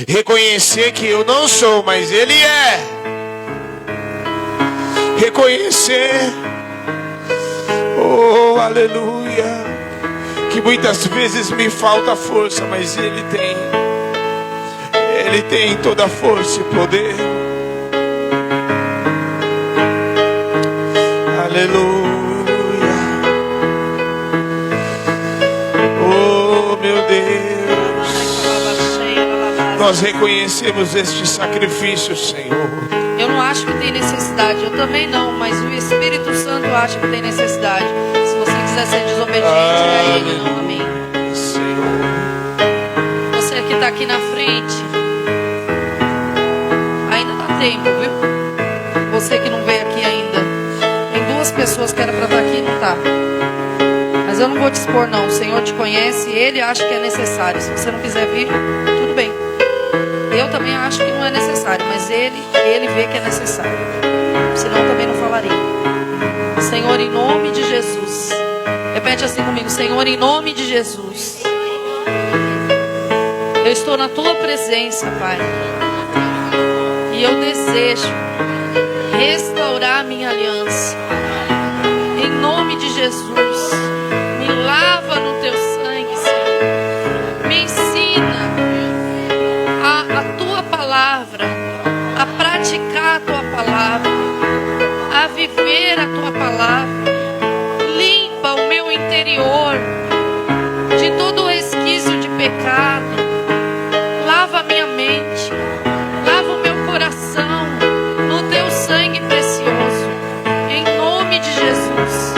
Reconhecer que eu não sou, mas Ele é. Reconhecer, oh aleluia, que muitas vezes me falta força, mas Ele tem. Ele tem toda a força e poder. Aleluia. Oh meu Deus, nós reconhecemos este sacrifício, Senhor. Eu não acho que tem necessidade, eu também não, mas o Espírito Santo acha que tem necessidade. Se você quiser ser desobediente, é Ele, não a mim. Senhor, você que está aqui na frente, ainda dá tempo, viu? Você que não veio aqui ainda, tem duas pessoas que era para estar aqui e não está. Mas eu não vou te expor não, o Senhor te conhece, Ele acha que é necessário. Se você não quiser vir, tudo bem. Eu também acho que não é necessário, mas Ele vê que é necessário. Senão eu também não falaria. Senhor, em nome de Jesus. Repete assim comigo. Senhor, em nome de Jesus. Eu estou na Tua presença, Pai. E eu desejo restaurar a minha aliança. Em nome de Jesus. Me lava no Teu sangue, Senhor. Me ensina a Tua palavra, a praticar a Tua palavra, a viver a Tua palavra. Limpa o meu interior de todo resquício de pecado. Lava a minha mente, lava o meu coração no Teu sangue precioso. Em nome de Jesus.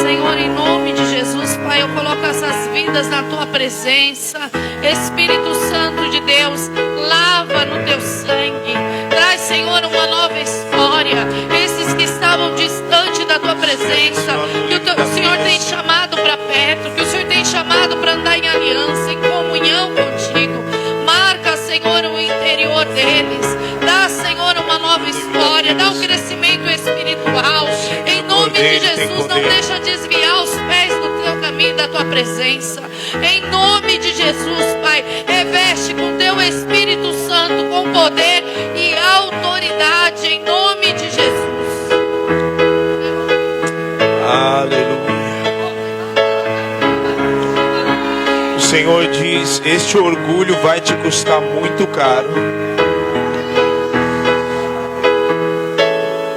Senhor, em nome de Jesus, Pai, eu coloco essas vidas na Tua presença. Espírito Santo de Deus, lava no Teu sangue. Traz, Senhor, uma nova história. Esses que estavam distante da Tua presença, que o Senhor tem chamado para perto, que o Senhor tem chamado para andar em aliança, em comunhão contigo. Marca, Senhor, o interior deles. Dá, Senhor, uma nova história. Dá um crescimento espiritual. Em nome de Jesus, não deixa desviar os pés do Teu caminho, da Tua presença. Em nome de Jesus, Pai, reveste com Teu Espírito Santo, com poder e autoridade, em nome de Jesus. Aleluia. O Senhor diz: este orgulho vai te custar muito caro.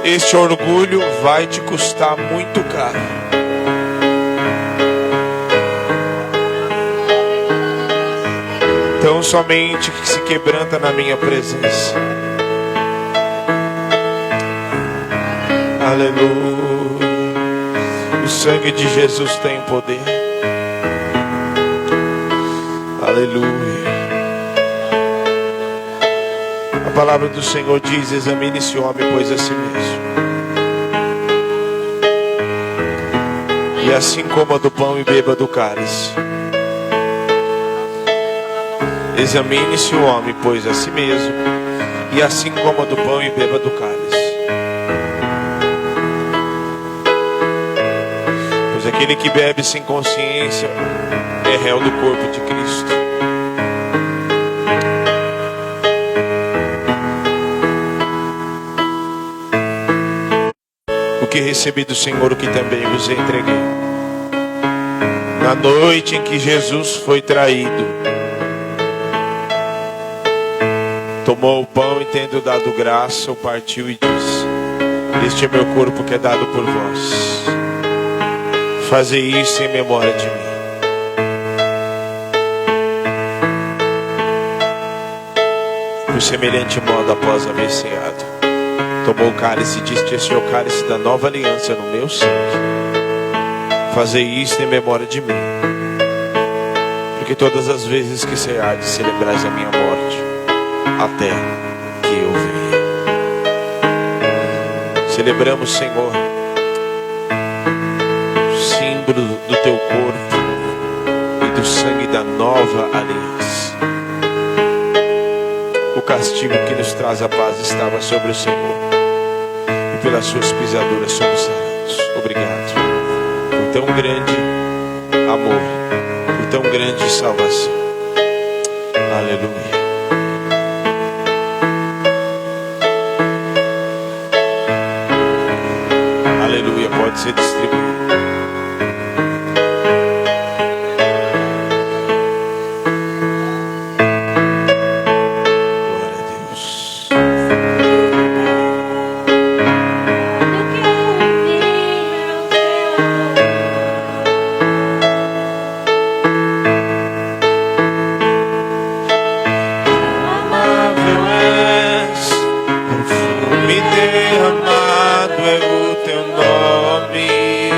Este orgulho vai te custar muito caro. Então somente que se quebranta na minha presença. Aleluia. O sangue de Jesus tem poder. Aleluia. A palavra do Senhor diz: examine esse homem, pois a si mesmo. E assim coma do pão e beba do cálice. Examine-se o homem, pois a si mesmo. E assim coma do pão e beba do cálice. Pois aquele que bebe sem consciência é réu do corpo de Cristo. O que recebi do Senhor, o que também vos entreguei. Na noite em que Jesus foi traído, tomou o pão e, tendo dado graça, o partiu e disse: este é meu corpo que é dado por vós. Fazei isso em memória de mim. Por semelhante modo, após haver ceado, tomou o cálice e disse: este é o cálice da nova aliança no meu sangue. Fazei isso em memória de mim. Porque todas as vezes que ceardes, celebrais a minha morte, até que eu venha. Celebramos, Senhor, o símbolo do teu corpo e do sangue da nova aliança. O castigo que nos traz a paz estava sobre o Senhor, e pelas suas pisaduras somos sarados. Obrigado por tão grande amor, por tão grande salvação. Aleluia. Aleluia, pode ser distribuído. Glória a Deus. Amável és, perfume derramado é o teu nome.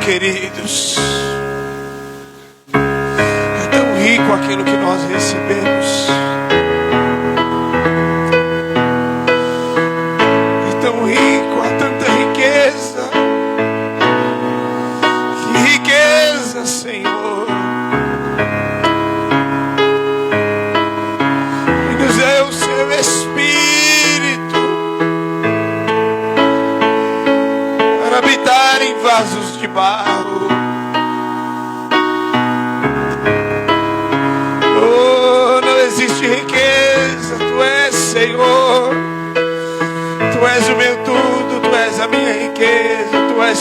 queridos. É tão rico aquilo que nós recebemos. É tão rico, há tanta riqueza. Que riqueza, Senhor. E nos dê o seu Espírito para habitar em vasos de barro. Oh, não existe riqueza. Tu és, Senhor. Tu és o meu tudo. Tu és a minha riqueza. Tu és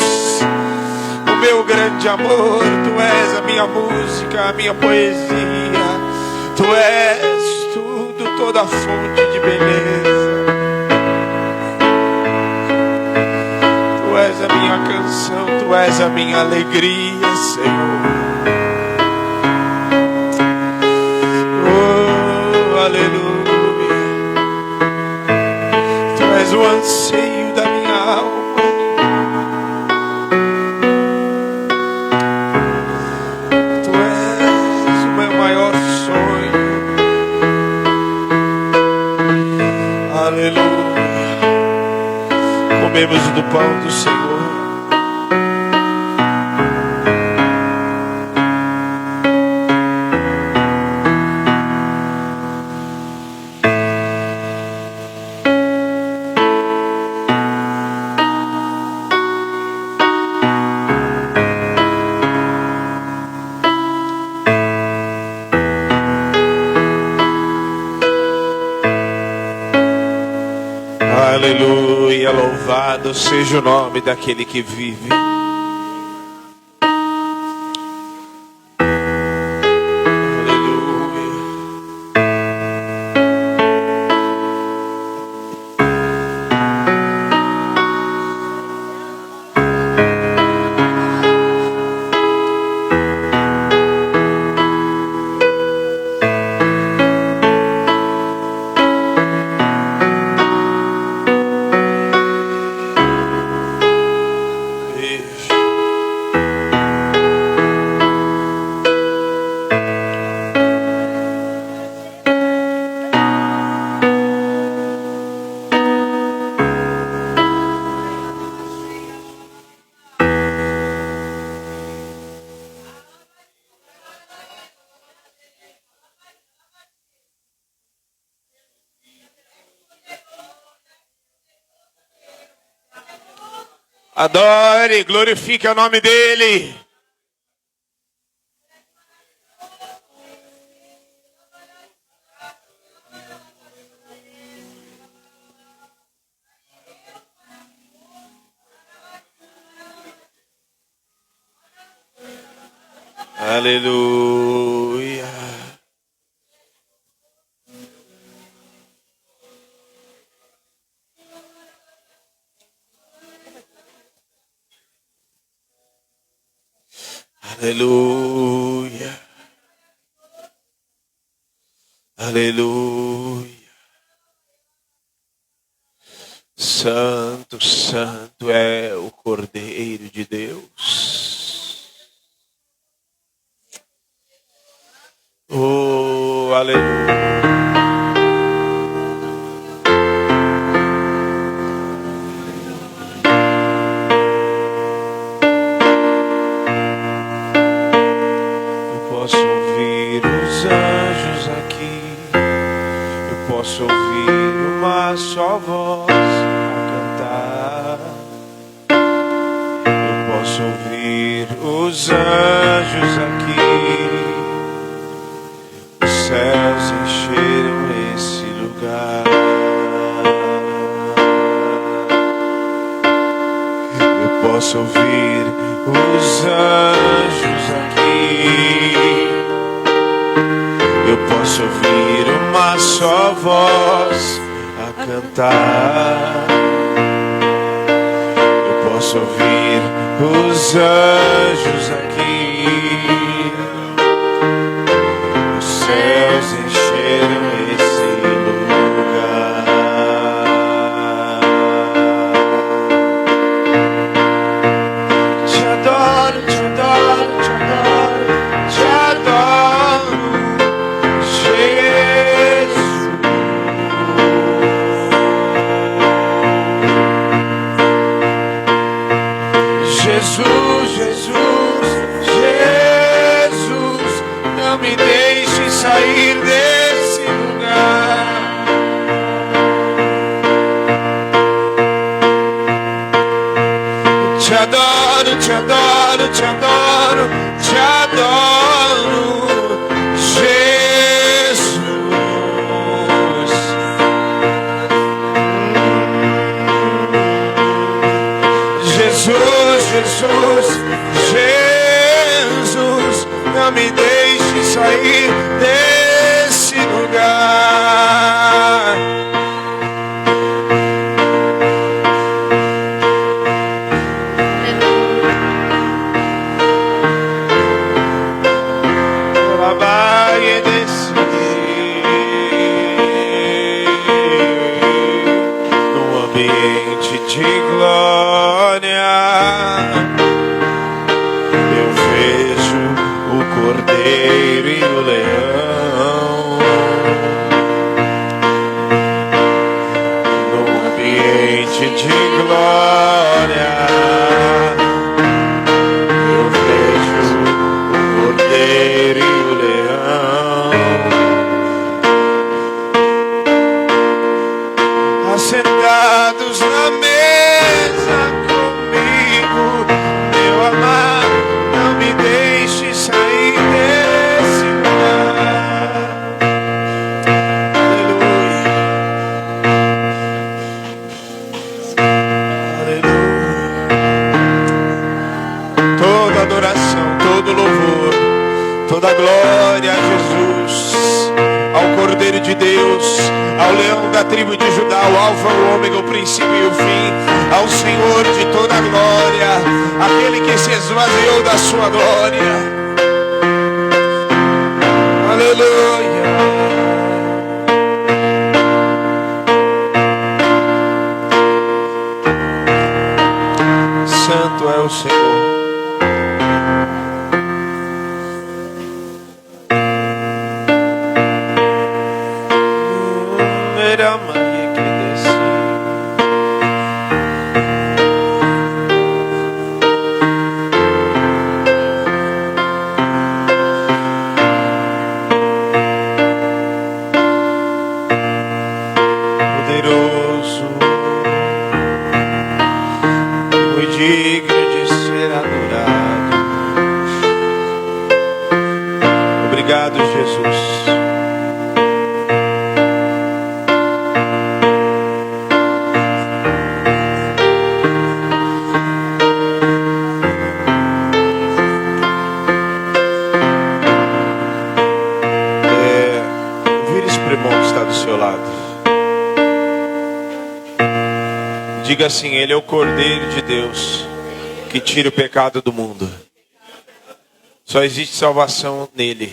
o meu grande amor. Tu és a minha música, a minha poesia. Tu és tudo, toda a fonte de beleza. Tu és a minha canção, Tu és a minha alegria, Senhor. Oh, aleluia. Tu és o anseio da minha alma. Tu és o meu maior sonho. Aleluia. Comemos do pão do Senhor. Aleluia, louvado seja o nome daquele que vive. Aleluia. Adore, glorifique o nome dele. Aleluia. Aleluia. Aleluia. Santo, santo é o Cordeiro de Deus. Oh, aleluia. Posso ouvir os anjos aqui. Eu posso ouvir uma só voz a cantar. Eu posso ouvir os anjos aqui. Os céus encheram esse lugar. Eu posso ouvir os anjos aqui. Eu posso ouvir uma só voz a cantar. Eu posso ouvir os anjos aqui. Os céus encheram esse lugar. Te adoro. Jesus, Jesus, Jesus, não me deixe sair desse lugar. Te adoro, te adoro, te adoro, te adoro, Jesus. Jesus, Jesus, Jesus, não me deixe sair desse lugar. De glória, eu vejo o cordeiro e o leão. No ambiente de glória, eu vejo o cordeiro e o leão assentados na mesa comigo. Meu amado, não me deixe sair desse lugar. Aleluia, aleluia. Toda adoração, todo louvor, toda glória a Jesus, ao Cordeiro de Deus, ao Leão da tribo de Judá, o Alfa, o Ômega, o princípio e o fim, ao Senhor de toda a glória, aquele que se esvaziou da sua glória. Aleluia. Santo é o Senhor. Obrigado, Jesus. Vire-se para o irmão que está do seu lado. Diga assim: Ele é o Cordeiro de Deus que tira o pecado do mundo. Só existe salvação nele.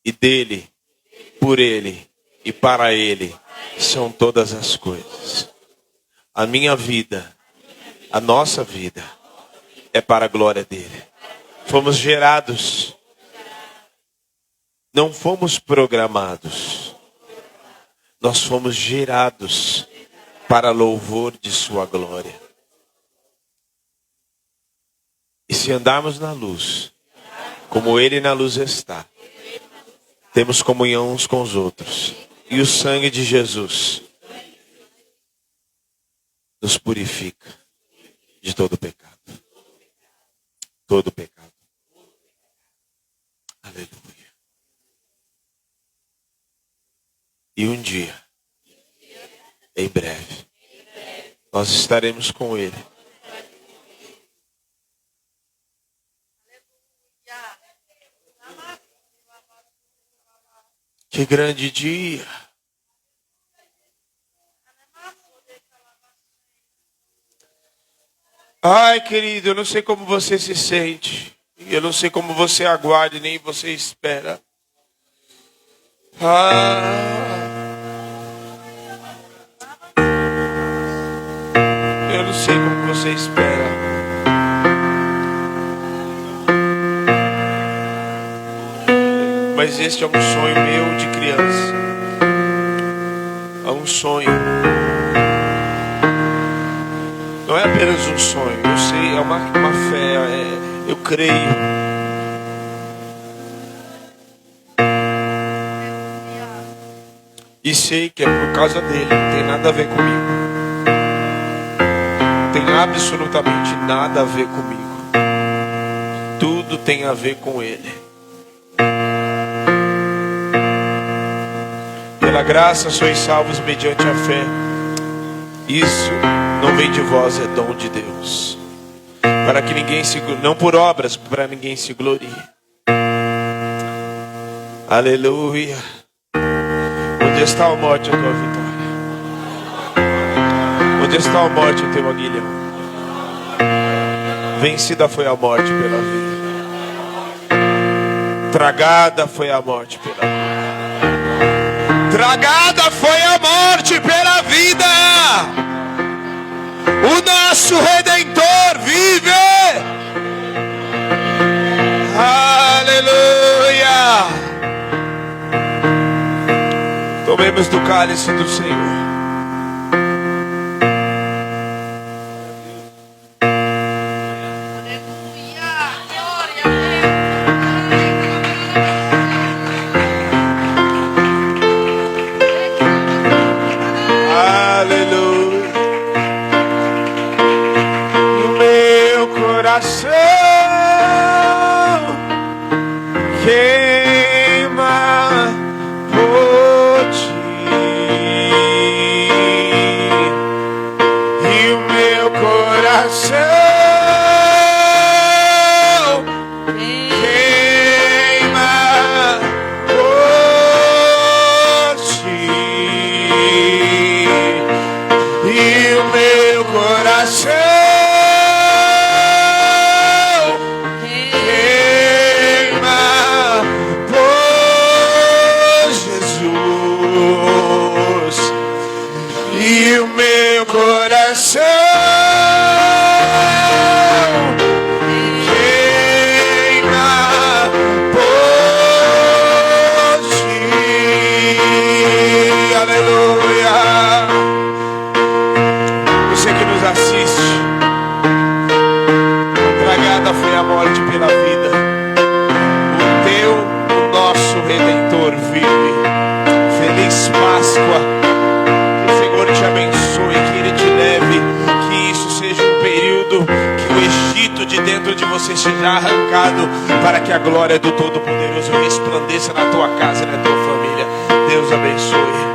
E dele, por ele e para ele são todas as coisas. A minha vida, a nossa vida é para a glória dele. Fomos gerados, não fomos programados. Nós fomos gerados para louvor de sua glória. E se andarmos na luz, como ele na luz está, temos comunhão uns com os outros. E o sangue de Jesus nos purifica de todo pecado. Todo pecado. Aleluia. E um dia, em breve, nós estaremos com ele. Que grande dia. Ai, querido, eu não sei como você se sente. Eu não sei como você aguarda, nem você espera. Eu não sei como você espera. Mas este é um sonho meu de criança. É um sonho. Não é apenas apenas um sonho. Eu sei, é uma fé, eu creio. E sei que é por causa dele, não tem nada a ver comigo. Não tem absolutamente nada a ver comigo. Tudo tem a ver com ele. Pela graça sois salvos mediante a fé. Isso não vem de vós, é dom de Deus. Para que ninguém se, não por obras, para ninguém se glorie. Aleluia. Onde está a morte, a tua vitória? Onde está a morte, o teu aguilhão? Vencida foi a morte pela vida. Tragada foi a morte pela vida. Tragada foi a morte pela vida. O nosso Redentor vive. Aleluia. Tomemos do cálice do Senhor. Queima por ti, e o meu coração queima por ti, e o meu coração foi a morte pela vida. O nosso Redentor vive. Feliz Páscoa. Que o Senhor te abençoe, que Ele te leve, que isso seja um período que o Egito de dentro de você seja arrancado, para que a glória do Todo-Poderoso resplandeça na tua casa e na tua família. Deus abençoe.